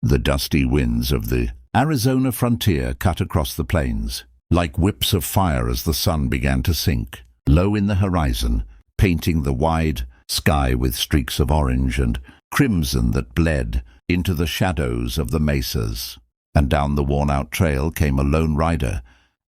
The dusty winds of the Arizona frontier cut across the plains, like whips of fire as the sun began to sink, low in the horizon, painting the wide sky with streaks of orange and crimson that bled into the shadows of the mesas. And down the worn-out trail came a lone rider,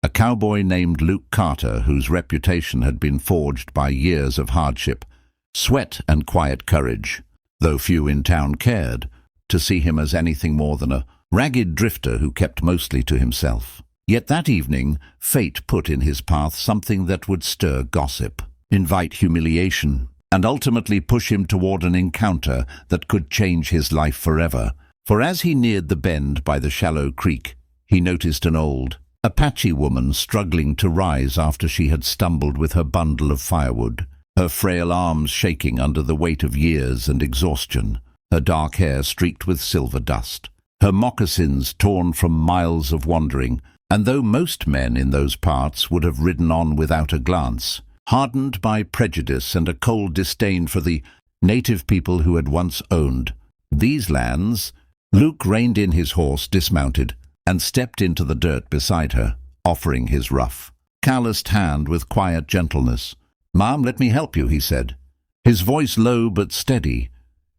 a cowboy named Luke Carter, whose reputation had been forged by years of hardship, sweat and quiet courage, though few in town cared to see him as anything more than a ragged drifter who kept mostly to himself. Yet that evening, fate put in his path something that would stir gossip, invite humiliation, and ultimately push him toward an encounter that could change his life forever. For as he neared the bend by the shallow creek, he noticed an old Apache woman struggling to rise after she had stumbled with her bundle of firewood, her frail arms shaking under the weight of years and exhaustion, her dark hair streaked with silver dust, her moccasins torn from miles of wandering, and though most men in those parts would have ridden on without a glance, hardened by prejudice and a cold disdain for the native people who had once owned these lands, Luke reined in his horse, dismounted, and stepped into the dirt beside her, offering his rough, calloused hand with quiet gentleness. "Ma'am, let me help you," he said, his voice low but steady,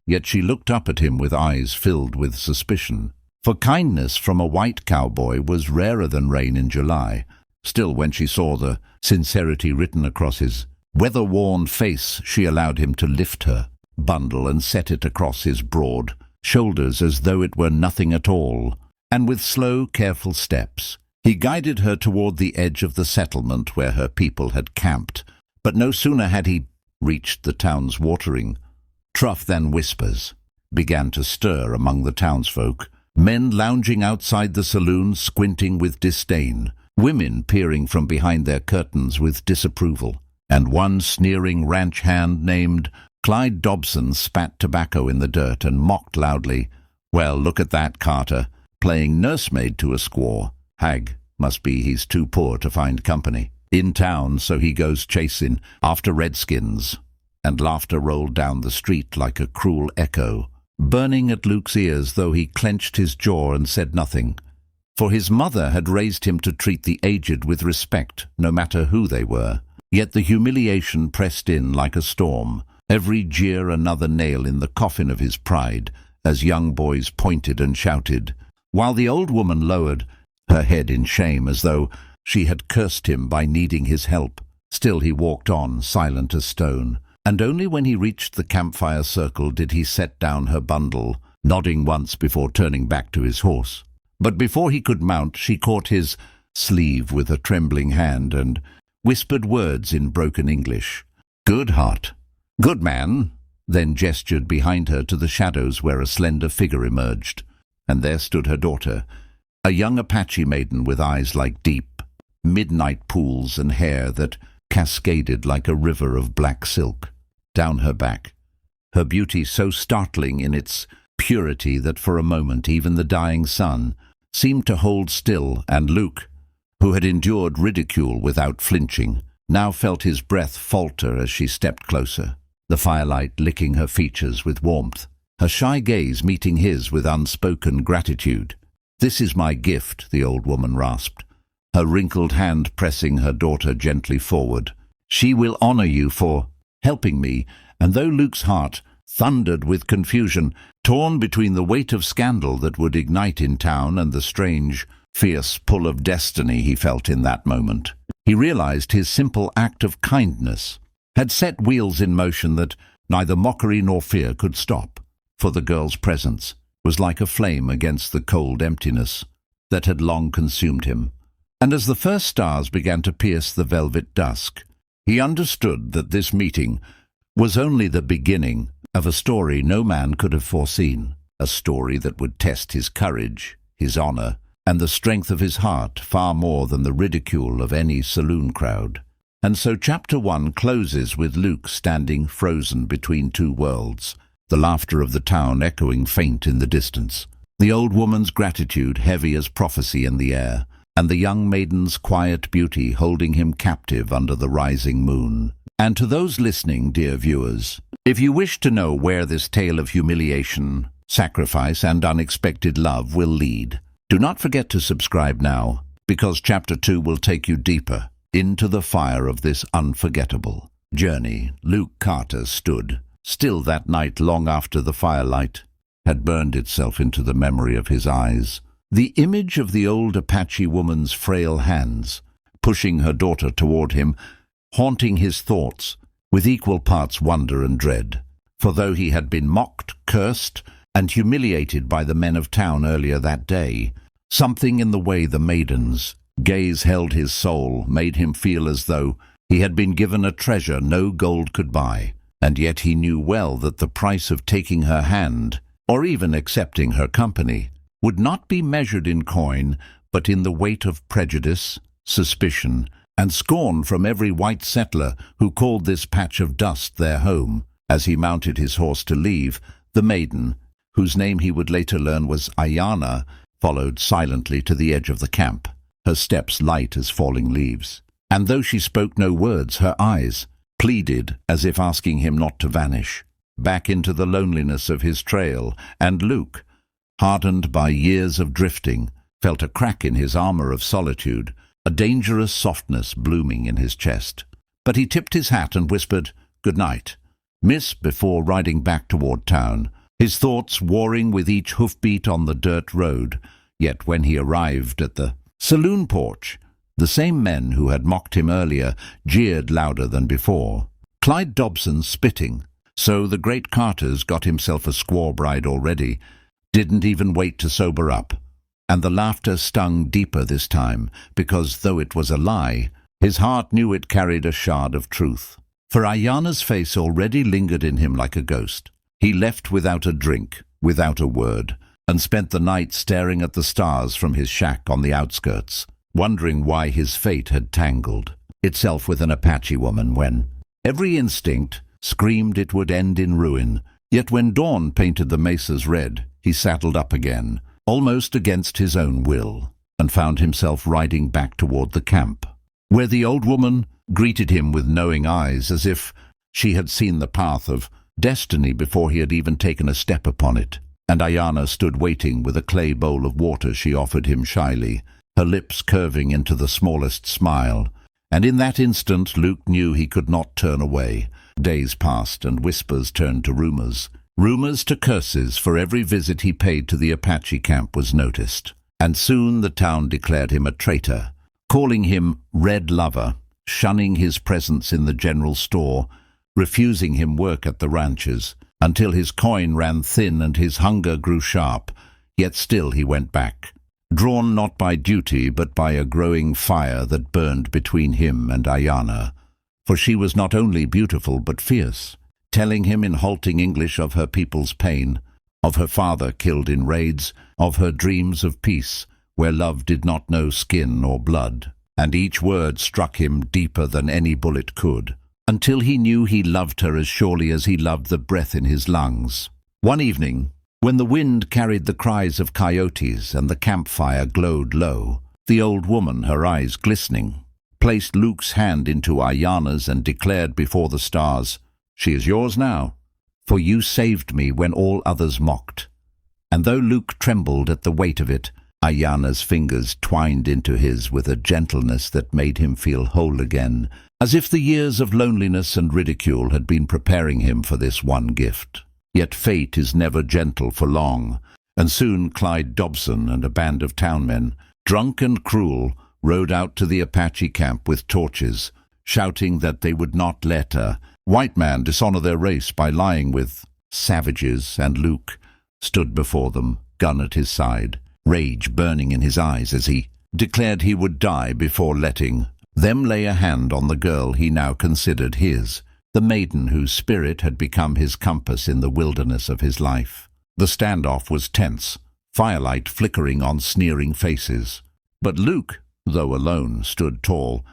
yet she looked up at him with eyes filled with suspicion. For kindness from a white cowboy was rarer than rain in July. Still, when she saw the sincerity written across his weather-worn face, she allowed him to lift her bundle and set it across his broad shoulders as though it were nothing at all. And with slow, careful steps, he guided her toward the edge of the settlement where her people had camped. But no sooner had he reached the town's watering trough than whispers began to stir among the townsfolk, men lounging outside the saloon squinting with disdain, women peering from behind their curtains with disapproval, and one sneering ranch hand named Clyde Dobson spat tobacco in the dirt and mocked loudly. "Well, look at that, Carter, playing nursemaid to a squaw. Hag, must be he's too poor to find company in town, so he goes chasing after redskins." And laughter rolled down the street like a cruel echo, burning at Luke's ears, though he clenched his jaw and said nothing. For his mother had raised him to treat the aged with respect, no matter who they were. Yet the humiliation pressed in like a storm, every jeer another nail in the coffin of his pride, as young boys pointed and shouted, while the old woman lowered her head in shame as though she had cursed him by needing his help. Still he walked on, silent as stone, and only when he reached the campfire circle did he set down her bundle, nodding once before turning back to his horse. But before he could mount, she caught his sleeve with a trembling hand and whispered words in broken English. "Good heart. Good man," then gestured behind her to the shadows where a slender figure emerged, and there stood her daughter, a young Apache maiden with eyes like deep midnight pools and hair that cascaded like a river of black silk down her back, her beauty so startling in its purity that for a moment even the dying sun seemed to hold still, and Luke, who had endured ridicule without flinching, now felt his breath falter as she stepped closer, the firelight licking her features with warmth, her shy gaze meeting his with unspoken gratitude. "This is my gift," the old woman rasped, her wrinkled hand pressing her daughter gently forward. "She will honor you for helping me." And though Luke's heart thundered with confusion, torn between the weight of scandal that would ignite in town and the strange, fierce pull of destiny he felt in that moment, he realized his simple act of kindness had set wheels in motion that neither mockery nor fear could stop, for the girl's presence was like a flame against the cold emptiness that had long consumed him. And as the first stars began to pierce the velvet dusk, he understood that this meeting was only the beginning of a story no man could have foreseen, a story that would test his courage, his honor, and the strength of his heart far more than the ridicule of any saloon crowd. And so Chapter 1 closes with Luke standing frozen between two worlds, the laughter of the town echoing faint in the distance, the old woman's gratitude heavy as prophecy in the air, and the young maiden's quiet beauty holding him captive under the rising moon. And to those listening, dear viewers, if you wish to know where this tale of humiliation sacrifice, and unexpected love will lead. Do not forget to subscribe now, because Chapter 2 will take you deeper into the fire of this unforgettable journey. Luke Carter stood still that night long after the firelight had burned itself into the memory of his eyes. The image of the old Apache woman's frail hands, pushing her daughter toward him, haunting his thoughts with equal parts wonder and dread. For though he had been mocked, cursed, and humiliated by the men of town earlier that day, something in the way the maiden's gaze held his soul made him feel as though he had been given a treasure no gold could buy. And yet he knew well that the price of taking her hand, or even accepting her company, would not be measured in coin, but in the weight of prejudice, suspicion, and scorn from every white settler who called this patch of dust their home. As he mounted his horse to leave, the maiden, whose name he would later learn was Ayana, followed silently to the edge of the camp, her steps light as falling leaves. And though she spoke no words, her eyes pleaded as if asking him not to vanish back into the loneliness of his trail. And Luke, hardened by years of drifting, felt a crack in his armor of solitude, a dangerous softness blooming in his chest. But he tipped his hat and whispered, "Good night, miss," before riding back toward town, his thoughts warring with each hoofbeat on the dirt road. Yet when he arrived at the saloon porch, the same men who had mocked him earlier jeered louder than before. Clyde Dobson spitting, so the great Carter's got himself a squaw bride already, didn't even wait to sober up. And the laughter stung deeper this time, because though it was a lie, his heart knew it carried a shard of truth. For Ayana's face already lingered in him like a ghost. He left without a drink, without a word, and spent the night staring at the stars from his shack on the outskirts, wondering why his fate had tangled itself with an Apache woman when every instinct screamed it would end in ruin. Yet when dawn painted the mesas red, he saddled up again, almost against his own will, and found himself riding back toward the camp, where the old woman greeted him with knowing eyes, as if she had seen the path of destiny before he had even taken a step upon it. And Ayana stood waiting with a clay bowl of water she offered him shyly, her lips curving into the smallest smile. And in that instant Luke knew he could not turn away. Days passed, and whispers turned to rumors. Rumors to curses, for every visit he paid to the Apache camp was noticed. And soon the town declared him a traitor, calling him Red Lover, shunning his presence in the general store, refusing him work at the ranches, until his coin ran thin and his hunger grew sharp. Yet still he went back, drawn not by duty but by a growing fire that burned between him and Ayana. For she was not only beautiful but fierce, telling him in halting English of her people's pain, of her father killed in raids, of her dreams of peace, where love did not know skin or blood. And each word struck him deeper than any bullet could, until he knew he loved her as surely as he loved the breath in his lungs. One evening, when the wind carried the cries of coyotes and the campfire glowed low, the old woman, her eyes glistening, placed Luke's hand into Ayana's and declared before the stars, "She is yours now, for you saved me when all others mocked." And though Luke trembled at the weight of it, Ayana's fingers twined into his with a gentleness that made him feel whole again, as if the years of loneliness and ridicule had been preparing him for this one gift. Yet fate is never gentle for long, and soon Clyde Dobson and a band of townmen, drunk and cruel, rode out to the Apache camp with torches, shouting that they would not let a white man dishonor their race by lying with savages. And Luke stood before them, gun at his side, rage burning in his eyes as he declared he would die before letting them lay a hand on the girl he now considered his, the maiden whose spirit had become his compass in the wilderness of his life. The standoff was tense, firelight flickering on sneering faces. But Luke, though alone, stood tall,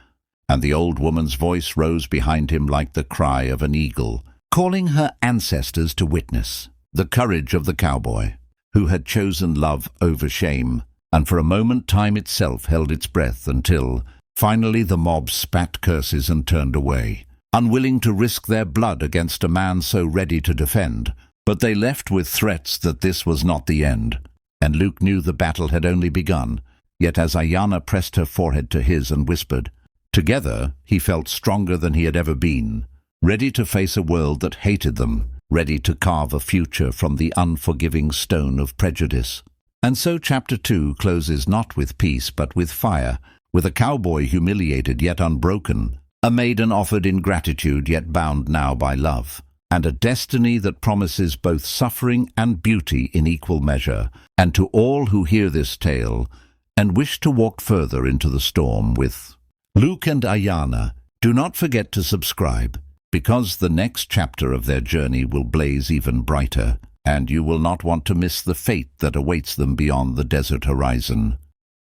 and the old woman's voice rose behind him like the cry of an eagle, calling her ancestors to witness the courage of the cowboy, who had chosen love over shame. And for a moment time itself held its breath until finally the mob spat curses and turned away, unwilling to risk their blood against a man so ready to defend. But they left with threats that this was not the end, and Luke knew the battle had only begun. Yet as Ayana pressed her forehead to his and whispered, together he felt stronger than he had ever been, ready to face a world that hated them, ready to carve a future from the unforgiving stone of prejudice. And so Chapter 2 closes not with peace but with fire, with a cowboy humiliated yet unbroken, a maiden offered in gratitude yet bound now by love, and a destiny that promises both suffering and beauty in equal measure. And to all who hear this tale and wish to walk further into the storm with Luke and Ayana, do not forget to subscribe, because the next chapter of their journey will blaze even brighter, and you will not want to miss the fate that awaits them beyond the desert horizon.